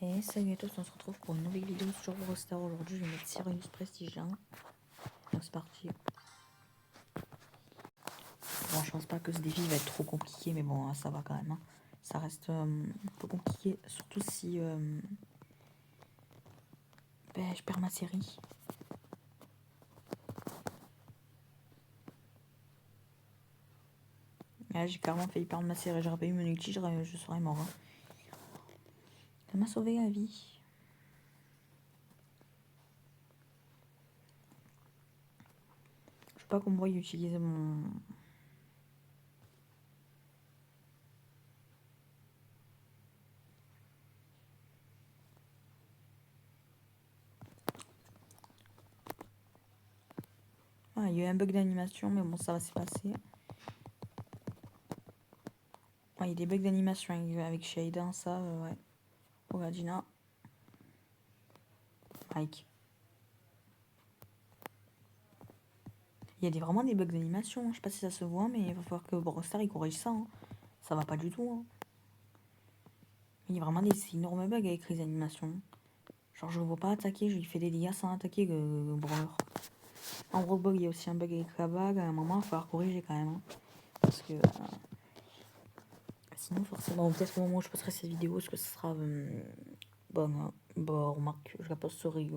Et salut à tous, on se retrouve pour une nouvelle vidéo sur Brawl Stars. Aujourd'hui, je vais mettre Sirius Prestige 1. Donc c'est parti. Bon, je pense pas que ce défi va être trop compliqué, mais bon, ça va quand même. Hein. Ça reste un peu compliqué, surtout si je perds ma série. Là, j'ai carrément failli perdre ma série. J'aurais pas eu mon ulti, je serais mort. Hein. Ça m'a sauvé la vie. Je sais pas comment utiliser mon... Ah, il y a eu un bug d'animation, mais bon, ça va se passer. Ouais, il y a des bugs d'animation avec Shade, hein, ça, ouais. Oh, Gina. Mike. Il y a vraiment des bugs d'animation. Hein. Je sais pas si ça se voit, mais il va falloir que Brawl Stars il corrige ça. Hein. Ça va pas du tout. Hein. Il y a vraiment des énormes bugs avec les animations. Genre, je le vois pas attaquer, je lui fais des dégâts sans attaquer le Brawler. En gros, bug, il y a aussi un bug avec la bague. À un moment, il va falloir corriger quand même. Hein. Parce que sinon, forcément, peut-être au moment où je posterai cette vidéo, est-ce que ce sera bon. Hein. Bon, remarque, je la posterai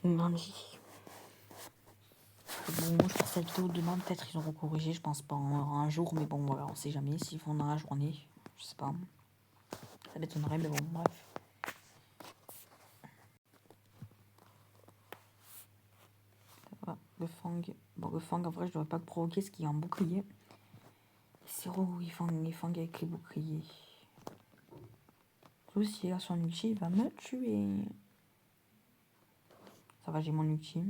lundi. Bon, moi je pense que la vidéo demain, peut-être ils auront corrigé, je pense pas en un jour, mais bon, voilà, on sait jamais s'ils font dans la journée, je sais pas. Ça m'étonnerait, mais bon, bref. Voilà, le Fang. Bon, le Fang, en vrai, je devrais pas le provoquer parce qu'il y a un bouclier. C'est relou, les Fang avec les boucliers. Sauf si là, son ulti, il va me tuer. Ça va, j'ai mon ulti.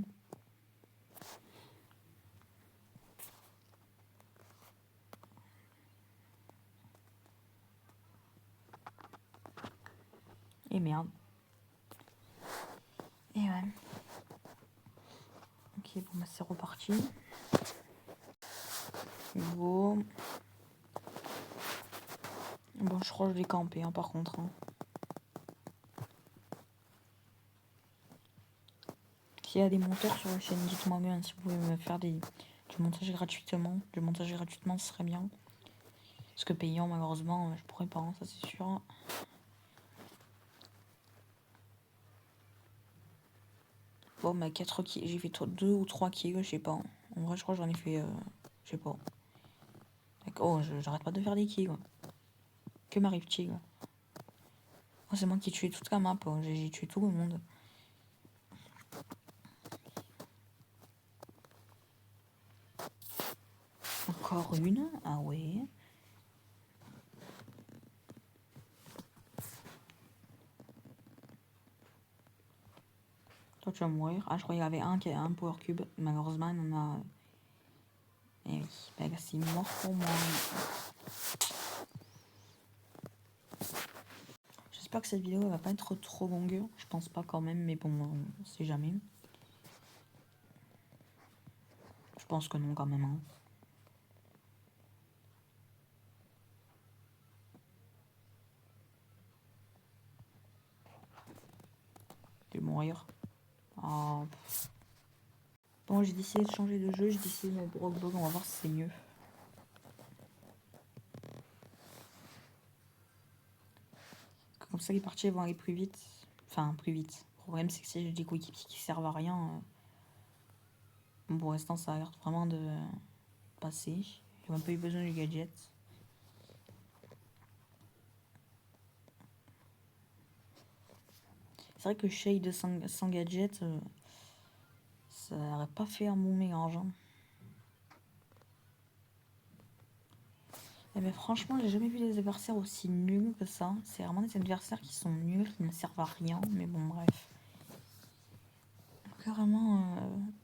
Et merde. Et ouais. Ok, bon, bah, c'est reparti. Go. Bon, je crois que je vais camper, hein, par contre. Hein. S'il y a des monteurs sur la chaîne, dites-moi bien si vous pouvez me faire du montage gratuitement. Du montage gratuitement, ce serait bien. Parce que payant, malheureusement, je pourrais pas, hein, ça c'est sûr. Bon, bah 4 kills, j'ai fait 2 ou 3 kills, je sais pas. En vrai, je crois que j'en ai fait, je sais pas. Oh, j'arrête pas de faire des kills. Que m'arrive-t-il? Oh, c'est moi qui ai tué toute la map, j'ai tué tout le monde. Encore une? Ah ouais. Toi, tu vas mourir. Ah, je crois qu'il y avait un qui a un power cube. Malheureusement, il en a... Eh oui, bah, c'est mort pour moi. J'espère que cette vidéo va pas être trop longue. Je pense pas quand même, mais bon, on sait jamais. Je pense que non quand même. Hein. De mourir. Oh. Bon, j'ai décidé de changer de jeu. J'ai décidé de mettre Brock Bog. On va voir si c'est mieux. Comme ça, les parties vont aller plus vite. Enfin, plus vite. Le problème, c'est que si j'ai des coéquipiers qui servent à rien, bon, pour l'instant, ça a l'air vraiment de passer. J'ai même pas eu besoin du gadget. C'est vrai que Shade sans gadget, ça n'aurait pas fait un bon mélange. Hein. Eh ben, franchement, j'ai jamais vu des adversaires aussi nuls que ça. C'est vraiment des adversaires qui sont nuls, qui ne servent à rien. Mais bon, bref. Carrément,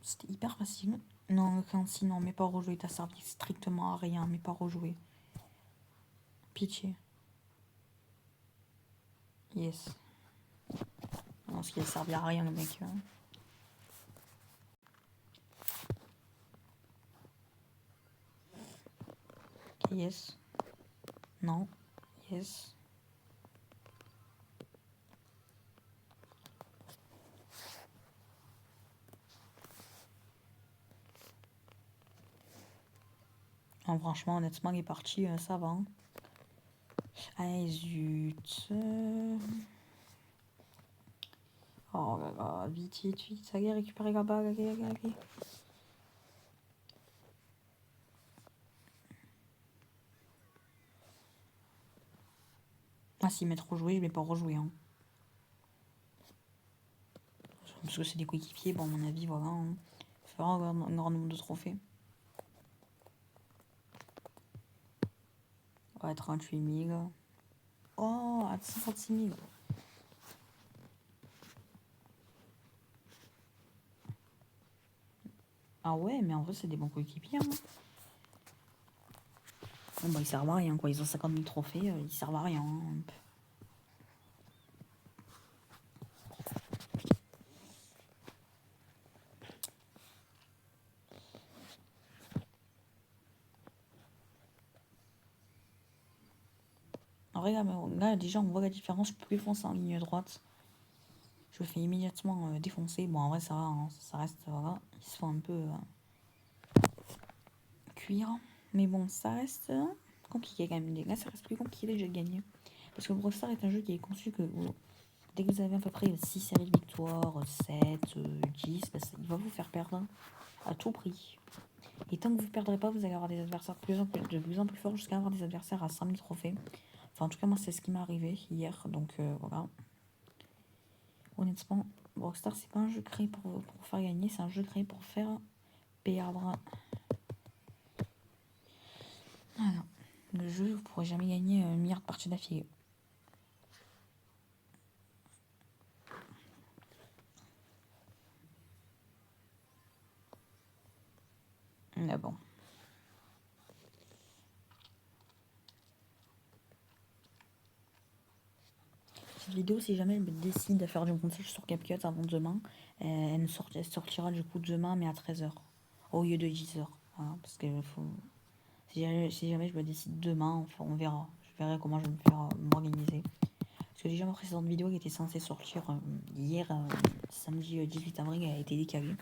c'était hyper facile. Non, Clancy, non, mais pas rejouer. T'as servi strictement à rien, mais pas rejouer. Pitié. Yes. Non, ce qui a servi à rien, le mec. Ok, yes. Non. Yes. Non, franchement, honnêtement, les parties, ça va. Hein. Allez, zut. Oh là là, vite, vite, vite. Ça y est, récupérer la balle, allez, allez, allez. Ah, s'il m'est rejoué, je vais pas rejouer. Hein. Parce que c'est des coéquipiers, bon, à mon avis, voilà. Hein. Il faut avoir un grand nombre de trophées. Ouais, 38 000. Oh, à 56 000. Ah ouais, mais en vrai, c'est des bons coéquipiers. Hein. Bon, bah, ils servent à rien, quoi. Ils ont 50 000 trophées, ils servent à rien. Hein. En vrai, là, déjà, on voit la différence. Je peux plus foncer en ligne droite. Je me fais immédiatement défoncer. Bon, en vrai, ça va. Hein. Ça reste, voilà. Ils se font un peu cuire. Mais bon, ça reste compliqué quand même. Là, ça reste plus compliqué déjà de gagner. Parce que Brawl Stars est un jeu qui est conçu que dès que vous avez à peu près 6 séries de victoires, 7, 10, bah, il va vous faire perdre à tout prix. Et tant que vous ne perdrez pas, vous allez avoir des adversaires de plus en plus forts jusqu'à avoir des adversaires à 100 000 trophées. Enfin, en tout cas, moi, c'est ce qui m'est arrivé hier. Donc, voilà. Honnêtement, Rockstar, c'est pas un jeu créé pour faire gagner, c'est un jeu créé pour faire perdre. Voilà. Le jeu, vous pourrez jamais gagner 1 milliard de parties d'affilée. Mais bon. Cette vidéo, si jamais elle décide de faire du montage sur CapCut avant demain, elle sortira du coup demain, mais à 13h, au lieu de 10h. Voilà, parce que faut... si jamais je me décide demain, enfin, on verra. Je verrai comment je vais me faire m'organiser. Parce que déjà, ma précédente vidéo qui était censée sortir hier, samedi 18 avril, a été décalée.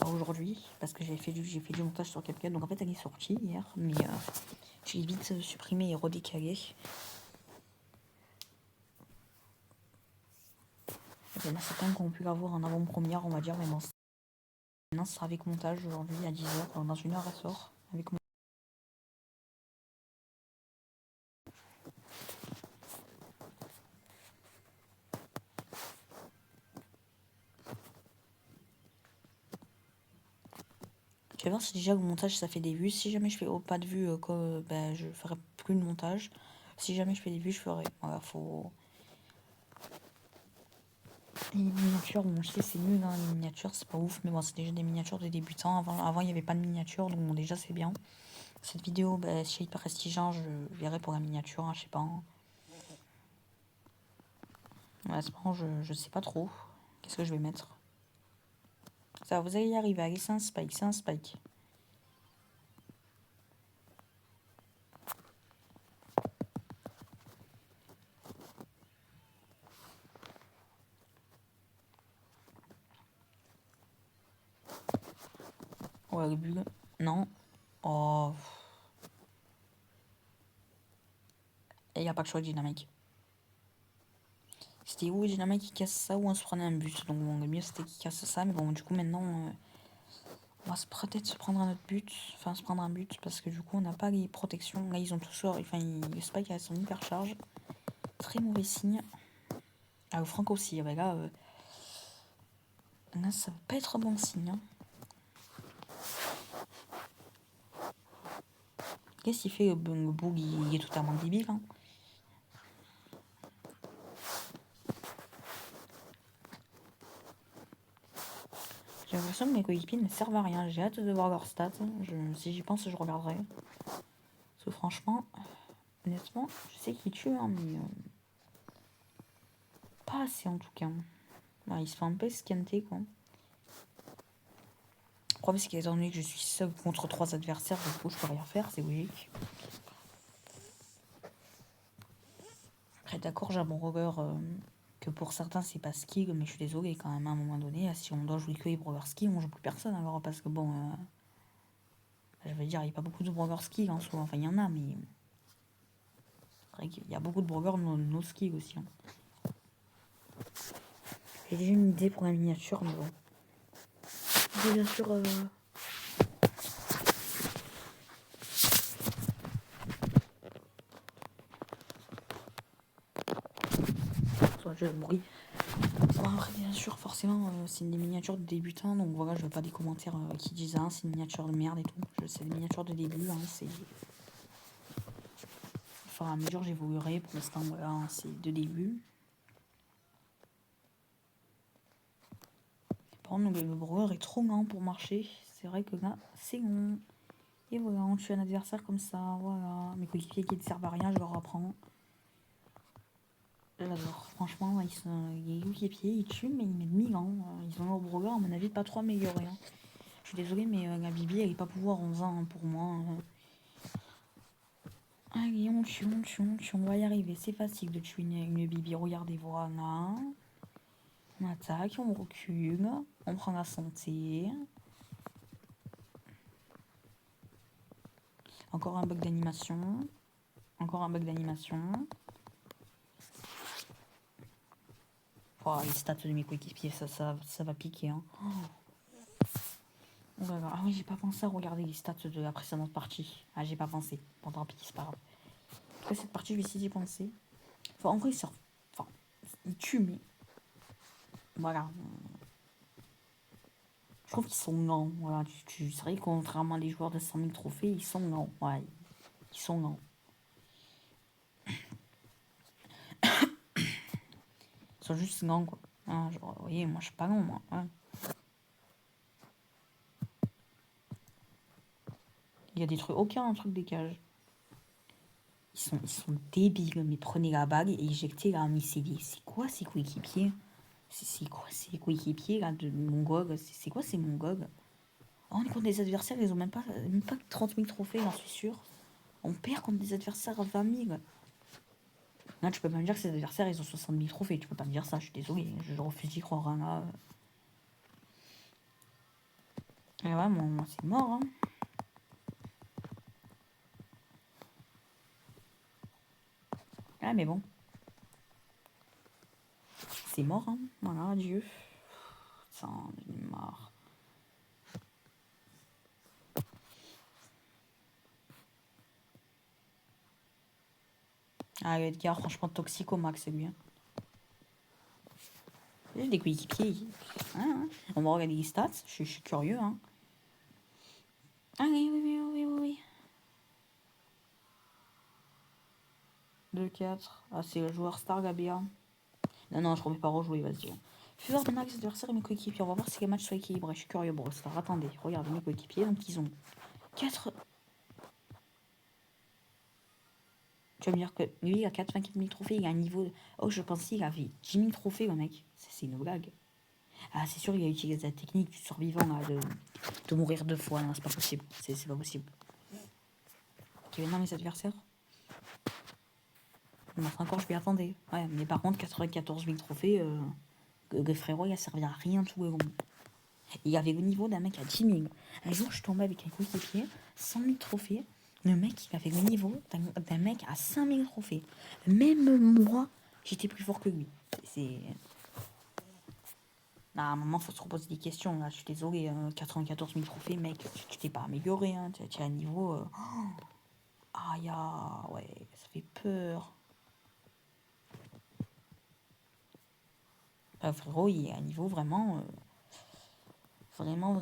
Aujourd'hui, parce que j'ai fait du montage sur CapCut. Donc en fait, elle est sortie hier, mais j'ai vite supprimé et redécalé. Il y en a certains qui ont pu l'avoir en avant-première, on va dire, mais bon, maintenant, ce sera avec montage aujourd'hui à 10h. Dans 1 heure, elle sort. Avec mon... Je vais voir si déjà le montage ça fait des vues. Si jamais je fais pas de vues, ben, je ferai plus de montage. Si jamais je fais des vues, je ferai. Voilà, faut. Les miniatures, bon, je sais, c'est nul, hein, les miniatures, c'est pas ouf, mais bon, c'est déjà des miniatures de débutants. Avant il n'y avait pas de miniatures, donc bon, déjà, c'est bien. Cette vidéo, ben, chez Hyper Prestigeant, je verrai pour la miniature, hein, je sais pas. Hein. Ouais, je sais pas trop. Qu'est-ce que je vais mettre? Ça, vous allez y arriver. Allez, c'est un spike, c'est un spike. Ouais, le bulle. Non. Oh. Il n'y a pas que choix de dynamique. C'était où dynamique qui casse ça ou on se prenait un but. Donc bon, le mieux c'était qu'il casse ça. Mais bon, du coup, maintenant, on va peut-être se prendre un autre but. Enfin, se prendre un but parce que du coup, on n'a pas les protections. Là, ils ont tous. Enfin, les spikes, elles sont hyper charge. Très mauvais signe. Ah, le Franck aussi. Ouais, là, ça va pas être bon signe. Hein. Qu'est-ce qu'il fait, le bug, il est totalement débile. Hein. J'ai l'impression que mes coéquipiers ne servent à rien. J'ai hâte de voir leurs stats. Si j'y pense, je regarderai. Parce que franchement, honnêtement, je sais qu'ils tuent, hein, mais pas assez en tout cas. Ouais, ils se font un peu scanter, quoi. Le problème, c'est qu'étant donné que je suis seul contre 3 adversaires, du coup, je peux rien faire, c'est logique. Après, d'accord, j'ai un bon rover que pour certains, c'est pas skill, mais je suis désolée quand même, à un moment donné, si on doit jouer que les brawlers skill, on joue plus personne alors, parce que bon, Je veux dire, il n'y a pas beaucoup de burgers ski en soi. Enfin, il y en a, mais... C'est vrai qu'il y a beaucoup de burgers no ski aussi. Hein. J'ai déjà une idée pour la miniature, mais bon. J'ai bien sûr... je bruit. Bon, après, bien sûr, forcément, c'est une miniature de débutants, donc voilà, je veux pas des commentaires qui disent c'est une miniature de merde et tout. C'est une miniature de début, hein, c'est... Au fur et à mesure, j'évoluerai. Pour l'instant, voilà, hein, c'est de début. Par contre, le brouilleur est trop lent pour marcher. C'est vrai que là, c'est long. Et voilà, on tue un adversaire comme ça, voilà. Mes coéquipiers qui ne servent à rien, je leur apprends. J'adore. Franchement, les coéquipiers, ils tuent, mais ils mettent 1000 ans. Ils ont leur brouilleur, à mon avis, pas trop amélioré. Hein. Je suis désolée, mais la Bibi, elle est pas pouvoir 11 ans pour moi. Allez, on tue, on va y arriver. C'est facile de tuer une Bibi. Regardez, voilà. On attaque, on recule, on prend la santé. Encore un bug d'animation. Encore un bug d'animation. Oh, les stats de mes coéquipiers, ça va piquer. Hein. Oh là là. Ah oui, j'ai pas pensé à regarder les stats de la précédente partie. Ah, j'ai pas pensé. Bon, tant pis, c'est pas grave. En tout cas, cette partie, je vais essayer d'y penser. Enfin, en vrai, ils tuent, mais... Voilà. Je trouve qu'ils sont lents. Voilà, c'est vrai que contrairement à les joueurs de 100 000 trophées, ils sont lents. Ouais, ils sont lents. Ils sont juste lents, quoi. Hein, genre, vous voyez, moi, je suis pas lent, moi. Hein. Il y a des trucs... Aucun truc des cages. Ils sont débiles, mais prenez la bague et éjectez la mycélie. C'est quoi ces coéquipiers? C'est quoi ces coéquipiers là de Mongog? C'est quoi ces Mongogs? Oh, on est contre des adversaires, ils ont même pas 30 000 trophées, j'en suis sûr. On perd contre des adversaires à 20 000. Là, tu peux pas me dire que ces adversaires, ils ont 60 000 trophées. Tu peux pas me dire ça, je suis désolé. Je refuse d'y croire. Hein, là. Et ouais, moi c'est mort. Hein. Ah, mais bon. C'est mort. Hein. Voilà, adieu. Ça, j'en ai marre. Ah, Edgar, franchement, toxique au max, c'est lui. Hein. J'ai des coéquipiers. Hein. On va regarder les stats. Je suis curieux. Hein. Allez, oui. 2-4. Ah, c'est le joueur star, Gabia. Non, je remets pas rejouer, vas-y. Fais de max adversaires et mes coéquipiers. On va voir si les matchs sont équilibrés. Je suis curieux, Brawl Stars. Attendez, regardez mes coéquipiers. Donc, ils ont 4. Tu vas me dire que lui, il a 84 000 trophées. Il a un niveau. Oh, je pensais qu'il avait 10 000 trophées, le mec. C'est une blague. Ah, c'est sûr, il a utilisé la technique du survivant là, de mourir 2 fois. Non, c'est pas possible. C'est pas possible. Ok, maintenant, mes adversaires. Encore, je m'y attendais. Ouais, mais par contre, 94 000 trophées. Le frérot, il a servi à rien tout le long. Il avait le niveau d'un mec à 10 000. Un jour, je suis tombée avec un coéquipier, 100 000 trophées. Le mec, il avait le niveau d'un mec à 5 000 trophées. Même moi, j'étais plus fort que lui. C'est... Non, à un moment, il faut se reposer des questions. Là. Je suis désolée, 94 000 trophées, mec, tu t'es pas amélioré. Hein. Tu as un niveau... Aïe, ouais, ça fait peur. Frérot, il a un niveau vraiment... vraiment...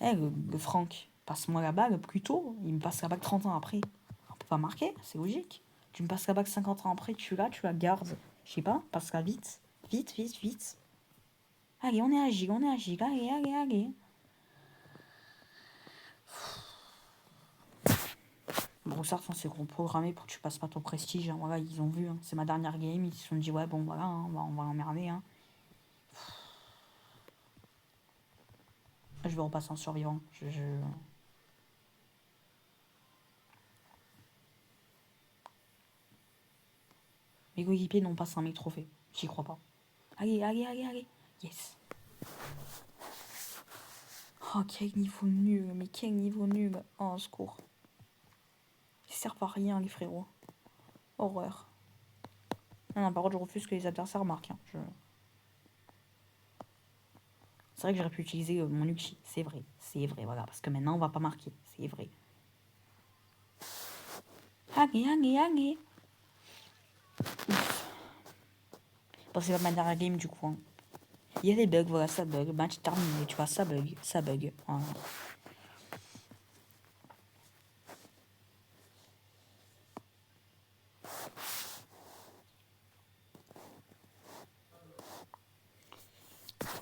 le Franck, passe-moi la bague plus tôt. Il me passe la bague 30 ans après. On peut pas marquer, c'est logique. Tu me passes la bague 50 ans après, tu la gardes. Je sais pas, passe-la vite. Vite. Allez, on est agile. Allez. Bon, ça, c'est reprogrammé pour que tu passes pas ton prestige. Hein. Voilà, ils ont vu. Hein. C'est ma dernière game. Ils se sont dit, ouais, bon, voilà, hein, on va l'emmerder. Hein. Je vais repasser en survivant. Mes coéquipiers n'ont pas 5000 trophées. J'y crois pas. Allez. Yes. Oh, quel niveau nul, mais quel niveau nul. Oh, au secours. Ils servent à rien, les frérots. Horreur. Non, par contre, je refuse que les adversaires marquent. Hein. C'est vrai que j'aurais pu utiliser mon Uchi. C'est vrai, voilà. Parce que maintenant, on va pas marquer. C'est vrai. Allez. Bon, c'est pas ma dernière game, du coup. Hein. Il y a des bugs, voilà, ça bug. Match terminé, tu vois, ça bug. Voilà.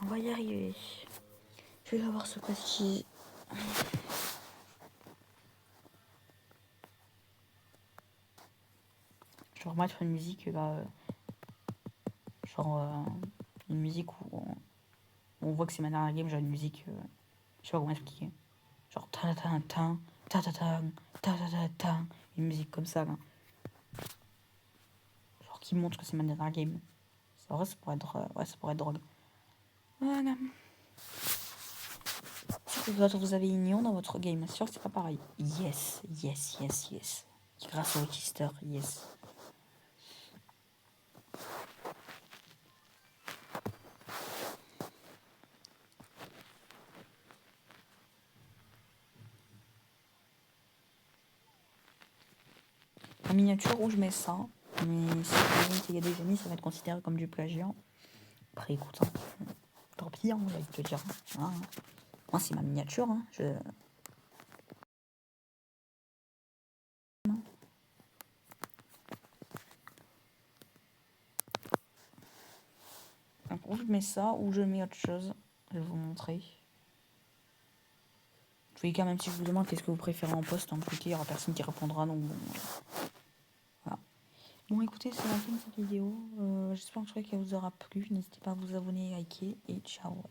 On va y arriver. Je vais avoir ce prestige. Je vais remettre une musique là. Genre une musique où on voit que c'est ma dernière game, genre une musique. Je sais pas comment expliquer. Genre ta ta ta ta ta ta ta ta ta. Une musique comme ça là. Genre qui montre que c'est ma dernière game. En vrai, ça pourrait être, ouais, ça pourrait être drôle. Voilà. Peut-être vous avez une dans votre game. C'est sûr que c'est pas pareil. Yes. Grâce au Kister, yes. La miniature où je mets ça. Mais si il y a des amis, ça va être considéré comme du plagiat. Après, écoute, hein, tant pis, hein, j'ai envie de te dire. Hein. Moi, c'est ma miniature. Hein. Donc, où je mets ça, ou je mets autre chose. Je vais vous montrer. En tous les cas, même si je vous demande qu'est-ce que vous préférez en poste, en tout cas, il n'y aura personne qui répondra. Donc, bon, voilà. Bon, écoutez, c'est la fin de cette vidéo. J'espère en tout cas qu'elle vous aura plu. N'hésitez pas à vous abonner, liker et ciao.